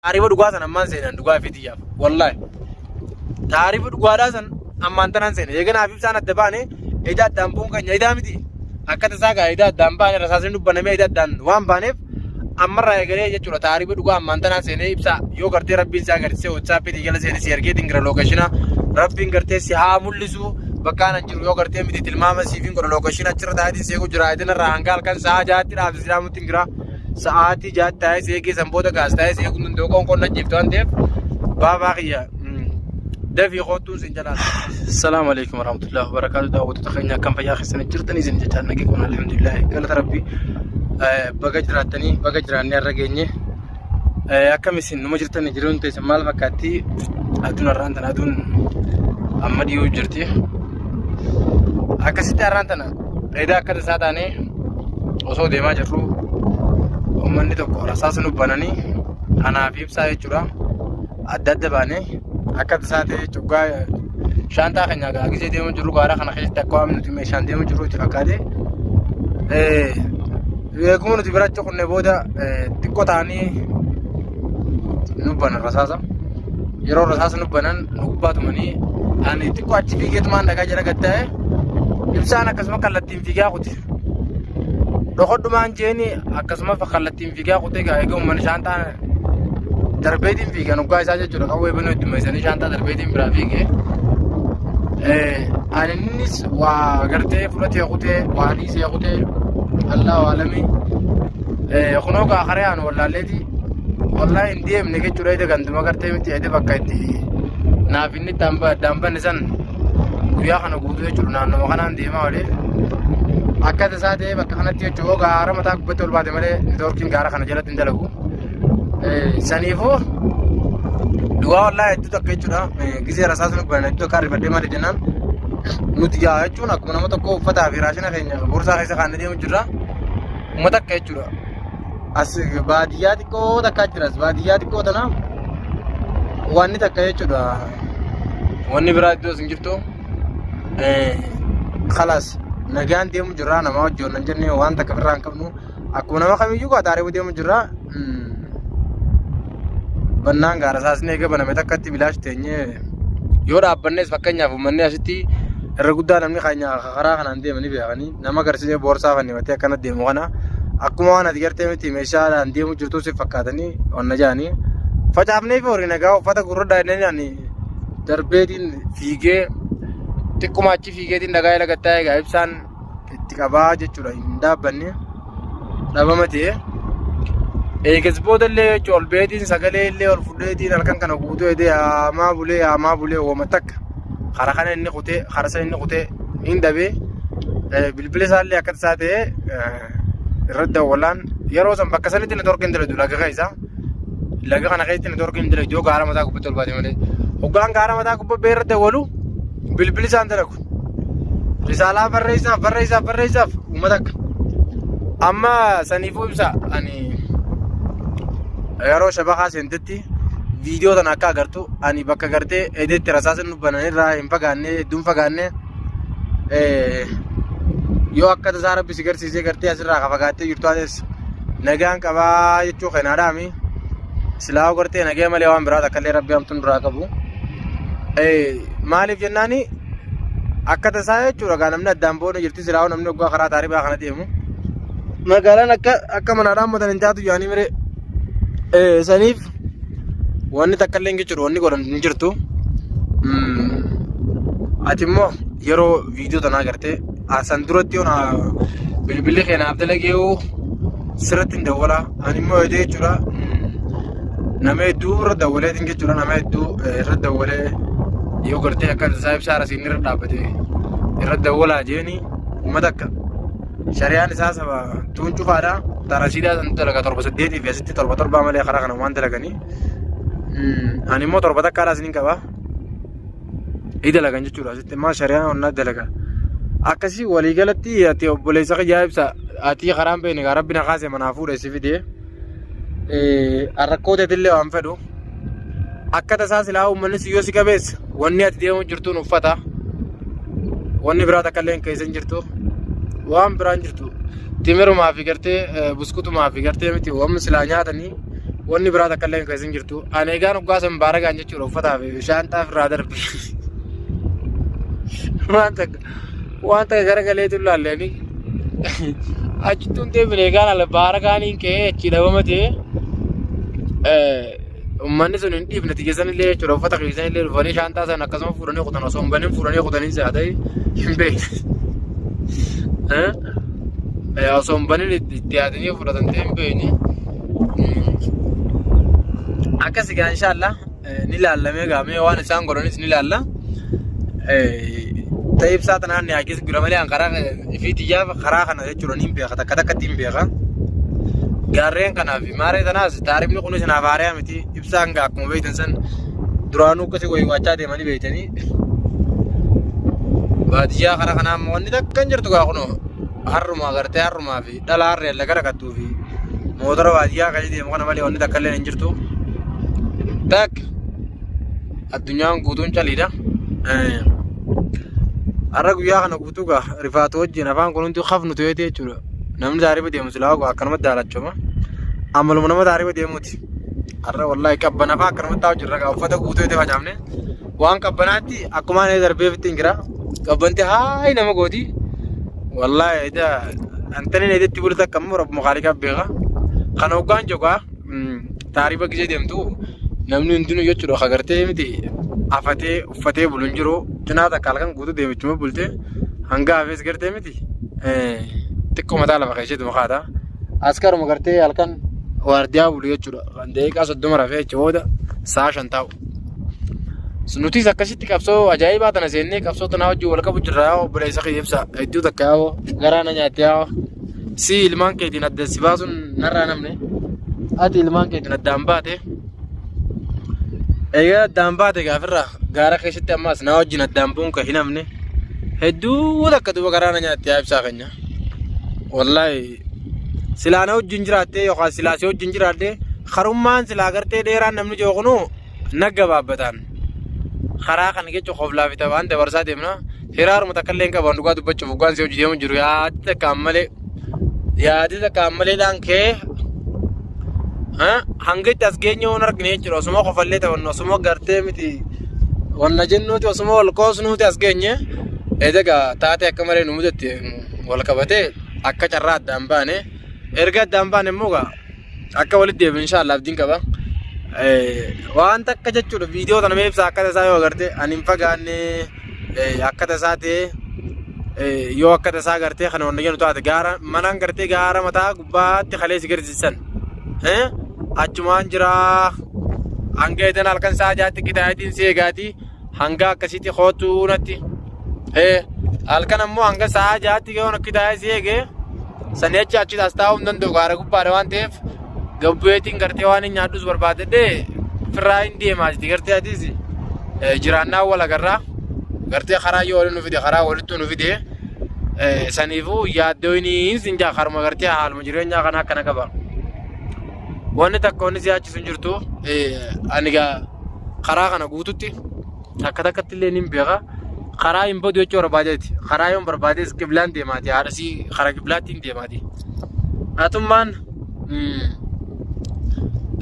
taarifa dhugaa san ammaan seenan dhugaa fitiyaaf wallahi taarifa dhugaadhaa san ammaan tanaan seene eeganaaf ibsaan adda baane edaa addaan bu'uun keenya edaa miti akka tasaa gaa edaa addaan baane rasaasni dubbanamee edaa addaan waan baaneef ammarraa eegalee jechuudha taarifa dhugaa ammaan tanaan seene ibsa yoo gartee rabbiin isaa agarsiise WhatsApp jala seene si argee dingira lookashina rabbiin gartee si haa mul'isu bakkaan an jiru yoo gartee miti tilmaama siifiin godha lookashina achirra taa'eetiin seequ jira idinarraa hanga halkan sa'a jaatti dhaabsi sidaamutti gira sa'aatii jaatti taa'ee seeqee sanboota gaas taa'ee seequu danda'u qoonqoon najjeeftu waan ta'eef baabaa kiyya دافي خوتو زنجلال السلام عليكم ورحمة الله وبركاته دعوة تخيني كم في آخر سنة جرتني زنجتان نجيكم الحمد لله قالت ربي بقجراتني بقجراني الرجيني أكمل سن نمجرتني جرون تسمال فكاتي أدون الرانتنا أدون أمديو جرتي أكسيت الرانتنا إذا كذا ساتاني وصو ديما جرو ومني تو رصاص نبناني أنا في بساعة جرا أدد باني أكاد ساتي تجوا شانتا خنيا كذا كذا ديمو جرو كارا خنا خيس تكوام نتيمة شان ديمو جرو تفكاري يكون نتبرات تكون نبودا تكو تاني نبنا رصاصة يرو رصاصة نبنا نقبض مني أنا تكو أشوفي كمان دكا جرا كده إنسان أكسمة كلتين فيها خدي لخد ما أنجيني أكسمة فكلتين فيها خدي كأيكم من شانتا دربيتين فيك أنا قاعد أساعد جرا كوي بنو تميزني شانتا دربيتين برافيك أنا نيس وقرتي فلتي أخوتي وانيس أخوتي الله عالمي خنوك آخرين والله لدي والله إندي من كي جرا إذا كنت ما قرتي متي إذا بكايتي نافيني دامبا نسان ويا خنا قودة جرنا نو خنا عندي ما ولي أكاد أساعد بكخنا تيجي جوا عارم تاك بتول بعد ماله ندور كين عارا خنا جلت ندلقو سنيفو دعاء الله itu tak kecura kisi rasa sunu bukan itu kari pada mana jenan nutia itu nak mana mata ko fata virasnya kayaknya bursa kaisa kan dia mencura mata kecura asik badiyat ko tak kecura badiyat ko tanah wani tak kecura wani berat itu singkirto خلاص نجان dia mencura nama jonan jenis wan tak keberang kamu aku nama kami juga tarik dia mencura بنان غارساس نيجا بنامي تكتي بلاش تاني يورا بنيس فكنيا فمني أشتي الرجودة نمني خانيا خرا خناندي مني بيعني نما غرسي بورصة فني متى كانت ديمو أنا أكو ما أنا تجرت متى مشاعر عندي مجرتو سي فكاتني ونجاني فجأبني فورينا كاو فتا كورو داينني يعني تربيتين فيجي تكو ماشي فيجي تين دعاي لقطة غايب سان تكابا جتشورا إندا بني دابا متى إكسبود اللي جول بيتين سجله اللي والفلتين الكن كانوا قودوا يدي ما بولي ومتك خرخنا إني قطة خرسنا إني قطة إن دبي بالبلس اللي أكثر ساعته رد ولان يروزم بكسلة تندور كندل دولا كغيزا لقى خنا غيث تندور كندل جو كارا متاك بتول بعدين ماله وكان كارا متاك بيرد ولو بالبلس عندك رسالة بريسا ومتك أما سنيفو بسا أني يارو شبكة سنتتي فيديو تناكا كرتو أني بكا كرتي إديت راساسن نبناني راهم فكاني دوم فكاني يو أكاد زارب بسيكر سيزي كرتي أسر راكا فكاتي يرتوادس نجان كبا يتشو خنادامي سلاو كرتي نجي مالي وام برا تكلي ربي أمتون براكبو مالي جناني أكاد سايا چورا كانمنا دامبو نجرتي سلاو نمنو قا خرا تاري باخنا ديمو مقالا أكا منادام مدن انتاتو يعني مري سنيف واني تكلم كيشرو واني قرن نجرتو أتيمو يرو فيديو تنا كرتة أسندرتيو نا بالبلي خينا عبدالله كيو سرتين دولا أني مو يدي كشرا نامي دو رد دولا تينك كشرا نامي دو رد دولا يو كرتة أكاد سايب سارة سينير دابته رد دولا جيني ومدك شريان ساسا تونجو فارا ترى سنتلقى تربة سديتي في ستة تربة مالي خراقنا وان تلقاني أنا مو تربة كارا سنين كبا إذا لقى نجتورا ستة ما شريان ونا دلقى أكسي ولي قالتي أتي بوليسا جايب سا أتي خرام بيني ربنا خاسي منافور إسي في دي الركوتة اللي وام فدو أكاد أساس لاو من سيوسي كبيس واني أتديهم جرتو نفتا واني براتا كلين كيسن جرتو وام بران جرتو تيمرو ما في كرتي بسكوتو ما في كرتي متي وام سلانيا تاني wanni biraa takka illee keessa hin jirtu. Ani egaan hoggaa san baaragaan jechuudha uffataa fi shaanxaa ofirraa darbe. Waan takka garagaleetu ilaalleeni achittuun deebine egaan ala baaragaaniin ka'ee achi dhabama ta'e ummanni sun hin dhiifne tiyyeessan illee jechuudha uffata keessan illee dhufanii shaantaa san akkasuma fuudhanii kutan osoo hin banin fuudhanii kutanii isaa ta'e hin beekne. Osoo hin banin itti yaadanii fudhatan ta'e hin beekne. Akkas egaa inshaallah ni ilaallamee gaamee waan isaan godhanis ni ilaalla. Ta'ee ibsaa tanaan ni haakis bira malee karaa fi xiyyaaf karaa kana jechuudha ni beeka takka takkatti hin beeka. Gaarreen kanaaf maaree tanaas taarifni kunis naaf haariyaa miti ibsaan gaa akkuma beektan san duraanuu akkasii wayii waachaa deemanii beektanii. Baadiyyaa karaa kanaa ammoo wanni takka hin jirtu gaa kunoo harrumaa gartee harrumaa fi dhala harree alla gara kattuu fi motora baadiyyaa akkasii deemu kana malee wanni takka illee hin jirtu. Takka addunyaan guutuun caliidha. Har'a guyyaa kana guutuu gaa rifaatu wajjin afaan kun hundi hafnu ta'ee jechuudha. Namni taarifa deemu silaa gaa akkanumatti daalachuma. Ammaluma nama taarifa deemuuti. Har'a wallaahi qabbana fa'aa akkanumatti taa'u jirra gaa uffata guutuu itti facaafne. Waan qabbanaatti akkuma inni darbee fitti hin jira. Qabbanti haayi nama gooti. Wallaahi antanii neetetti bulta akkamuu rabbuma qaaliqaa beeka. Kana hoggaan jogaa taarifa gisee deemtu namni hundinuu jechuudha agartee miti afatee uffatee buluun jiru cinaa takka halkan guutuu deemichuma bultee hanga hafees gartee miti xiqqoo mataa lafa keessatti makaata askaruma gartee halkan waardiyaa bulu jechuudha kan daqiiqaa 30 rafee booda sa'a 5 taa'u. Nutis akkasitti qabsoo ajaa'ibaa tana seennee qabsoo tanaa wajjin wal qabu jirra obboleessa ibsa hedduu takka yaa'oo garaana nyaattee yaa'oo si ilmaan keetiin adda si baasuun narraa namne ati ilmaan keetiin addaan baate. Egaa addaan baate gaafirraa gaara keessatti ammas na wajjin addaan bu'uun kan hin hamne hedduu takka duuba garaana nyaattee yaa ibsaa keenya. Wallaahi silaa na wajjin jiraattee yookaan silaa si wajjin jiraattee harummaan silaa gartee dheeraan namni jookunu nagga baabbataan. Karaa kan jechuun qoflaa fi taphaan dabarsaa deemna. Hiraaruma takka illee hin qaban dhugaa dubbachuuf hoggaan si hojii deemu jiru yaadi takka ammaleedhaan kee hanga itti as geenye waan argine jechuudha osuma qofallee taphannu osuma gartee miti wanna jennuuti osuma wal qoosnuuti as geenye eedagaa taatee akka malee nu mudatti wal qabatee akka carraa addaan baane erga addaan baane immoo akka walitti deebiin inshaallah abdiin qaba. Waan takka jechuudha viidiyoo tana meebsa akka tasaa yoo agarte ani hin fagaanne akka tasaa ta'e yoo akka tasaa agartee kana wanta jennu taate gaara manaan gartee gaara mataa gubbaatti kaleessi garsiisan achumaan jira hanga eedan halkan sa'a jaatti kitaayatiin seegaati hanga akkasitti hootuu natti halkan ammoo hanga sa'a jaatti yoo kitaaya seegee sanii achi taas taa'uu hin danda'u gaara gubbaadha waan ta'eef. Gabbeetiin gartee waan hin nyaadhus barbaadadhee firraa hin deemaati gartee atiis jiraannaa wal agarraa gartee karaa yoo waliin nu fide karaa walitti nu fide saniifuu yaaddoo hin sinjaa karuma gartee haaluma jireenyaa kana akkana qaba. Wanni takka wanni siyaachisu hin jirtu ani karaa kana guututti akka takkatti illee hin beeka karaa hin badu jechuu barbaadeeti karaa yoo barbaadees qiblaan deemaati haadhasii karaa qiblaatti hin deemaati. Hatummaan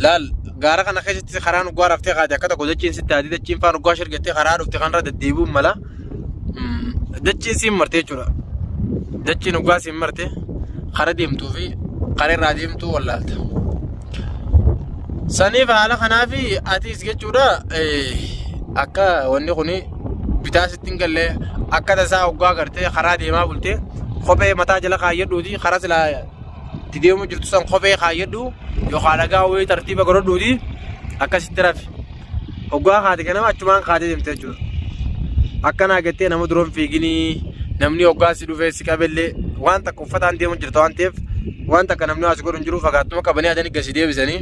laal gaara kana keessatti karaa nugaa raftee kaate akka tokko dachiin sitti adii dachiin faan nugaa shirgattee karaa dhufte kanarra deddeebi'uun mala dachiin siin martee jechuudha. Dachiin nugaa siin marte kara deemtuu fi kara irraa deemtuu wallaalta. Saniif haala kanaafi atiis jechuudha akka wanni kuni bitaa sitti hin galle akka tasaa hoggaa gartee karaa deemaa bulte kophee mataa jala kaayyadhuuti karaa silaa itti deemu jirtu san kophee kaayyadhu yookaan dhagaa wayii tartiiba godhadhuuti akkasitti rafi hoggaa kaate kanama achumaan kaatee deemte jechuudha. Akkanaa gattee nama duroon fiiginii namni hoggaa si dhufee si qabellee waan takka uffataan deemu jirta waan ta'eef waan takka namni as godhu hin jiru fagaattuma qabanii adanii gasi deebisanii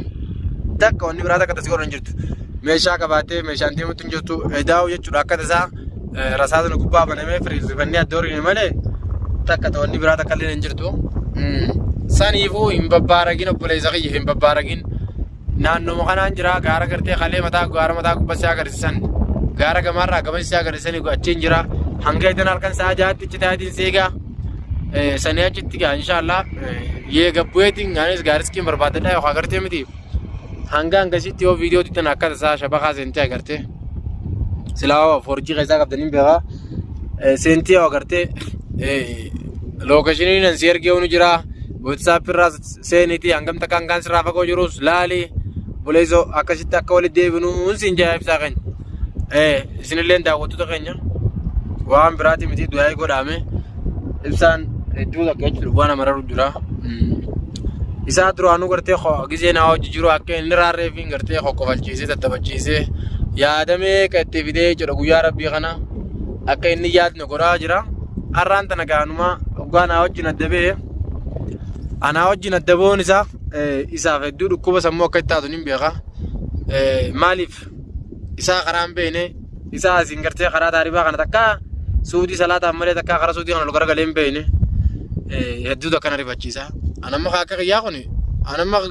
takka wanni biraa takka tas godhu hin jirtu. Meeshaa qabaatee meeshaan deemutti hin jirtu edaa'u jechuudha akka tasaa rasaasni gubbaa banamee firiirrifannee adda horiin malee takka wanni biraa takka illee hin jirtu. Saniifuu hin babbaaragin obboleessa kiyya hin babbaaragin naannoo kanaan jira gaara gartee kalee gaara mataa gubbaa agarsiisan gaara gamaarraa gama isaa agarsiisanii achiin jira hanga idan halkan sa'a jaatti ichi taatiin seegaa sanii achitti gaa inshaallah yee gabbueetiin anis gaariskiin barbaadadha yookaan gartee miti hangaan gasitti yoo viidiyoo tittan akka tasaa shabakaa seentii agartee silaa forjii keessaa qabdaniin beekaa seentii yoo agartee lookashiniin nan si ergee unu jira WhatsApp irraa seenitii hangam takka hangaan sirraa fagoo jirus laali buleesoo akkasitti akka walitti deebinu siin jaa ibsaa keenya isinillee daawwattoota keenya waan biraati miti du'aa godhame ibsaan hedduu takka jechuudha waan amararu jira isaa duraanuu gartee gisee naa hojii jiru akka inni raarreefiin gartee qoqqofalchiisee tattabachiisee yaadamee ka itti fidee jedha guyyaa rabbii kana akka inni yaadne godhaa jira har'aan tana gaanuma dhugaa naa wajjin addabee anaa wajjin addaboon isaa isaaf hedduu dhukkuba sammuu akka itti taatu nin beeka maaliif isaa karaan beene isaa asiin gartee karaa taaribaa kana takka suudii salaataaf malee takka karaa suudii kana ol garagalee hin beene hedduu takka na rifachiisa anamma akka qiyyaa kun anamma fi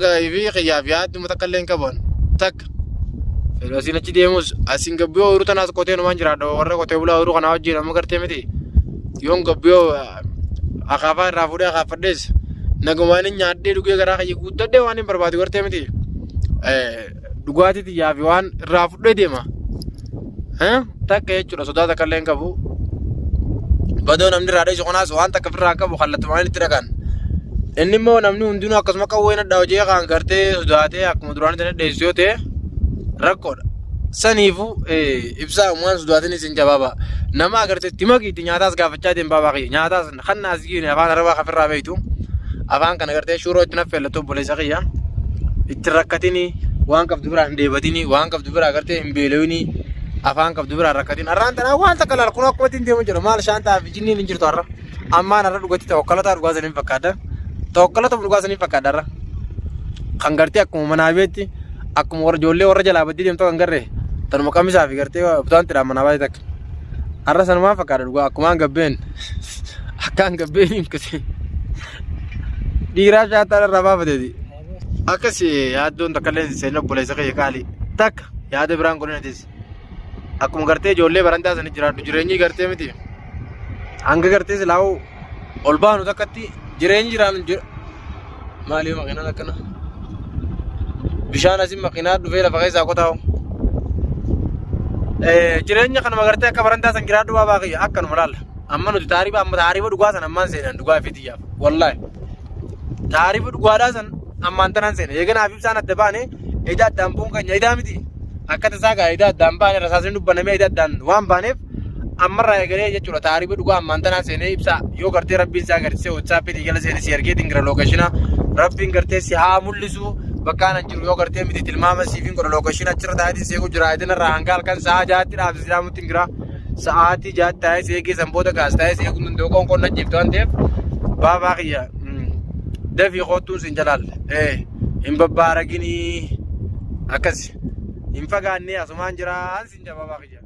qiyyaaf yaadduma takka illee hin qaban takka fedhu asiin achi deemus asiin gabbiyoo uruu tanaas qotee numaan jiraadha warra qotee bulaa uruu kanaa wajjin amma gartee miti yoon gabbiyoo akaafaa irraa fuudhee akaafadhees nagumaan nyaadhee dhugee garaa kiyya guuttadhee waan hin barbaadu gartee miti dhugaatii xiyyaa fi waan irraa fudhee deema takka jechuudha sodaa takka illee hin qabu badoo namni irraa dheessu kanaas waan takka ofirraa qabu kallattumaan itti dhaqan inni immoo namni hundinuu akkasuma qawwee nadhaa hojii kan gartee sodaatee akkuma duraan itti dheessu yoo ta'e rakkoodha saniifu ibsaa uumaan sodaatiin isin jabaaba nama agartee itti makiitti nyaataas gaafachaa deembaa baaqii nyaataas kan naasgiin afaan arabaa kafirraa beeytu afaan kana gartee shuuroo itti naffeellatoo obboleessa kiyya itti rakkatini waan qabdu biraa hin deebatini waan qabdu biraa gartee hin beelawini afaan qabdu biraa rakkatin har'aan tanaa waan takka laal kun akkuma ittiin deemu jira maal shaantaa fi jinniin hin jirtu har'a ammaan har'a dhugatti tawakkalataa dhugaa saniin fakkaata tawakkalata dhugaa saniin fakkaata har'a kan gartee akkuma manaa beetti akkuma warra ijoollee warra jalaa baddii deemtoo kan garree tanuma qamisaa fi gartee butaan tidhaan manaa baay'ee takka har'a sanumaan fakkaata dhugaa akkumaan gabbeen akkaan gabbeen hin kute dhiiraa shaataa irraa baafateeti akkas yaaddoon takka illee seenaa obboleessa kiyya qaali takka yaada biraan godhinatis akkuma gartee ijoollee barantaa sanii jiraadhu jireenyi gartee miti hanga gartee silaa'u ol baanu takkatti jireenyi jiraan maali makiinaan akkana bishaan asin makiinaa dhufee lafa keessaa qotaa'u jireenya kanuma gartee akka barantaa san jiraadhu baabaa kiyya akkanuma laalla amma nuti taarifa dhugaa san ammaan seenan dhugaa fi xiyyaaf wallaahi taarifa dhugaadhaa san ammaan tanaan seena eeganaaf ibsaan adda baane edaa addaan bu'uun keenya edaa miti akka tasaa gaa edaa addaan baane rasaasni dubbanamee edaa addaan waan baaneef ammarraa eegalee jechuudha taarifa dhugaa ammaan tanaan seenee ibsaa yoo gartee rabbiin isaa agarsiisee WhatsApp jala seenee si ergee dingira lookashina rabbiin gartee si haa mul'isu bakkaan an jiru yoo gartee miti tilmaama siifiin godha lookashina achirra taa'eetiin seequ jira edinarraa hanga halkan sa'a jaatti dhaabse sidaamutti hin jira sa'aatii jaatti taa'ee seeqee sanboota gaas taa'ee seequu danda'u qoonqoon najjeeftu waan ta'eef baabaa kiyya dafii qottuun sin jalaalle hin babbaaraginii akkas hin fagaannee asumaan jiraan sin jabaa baaqiyya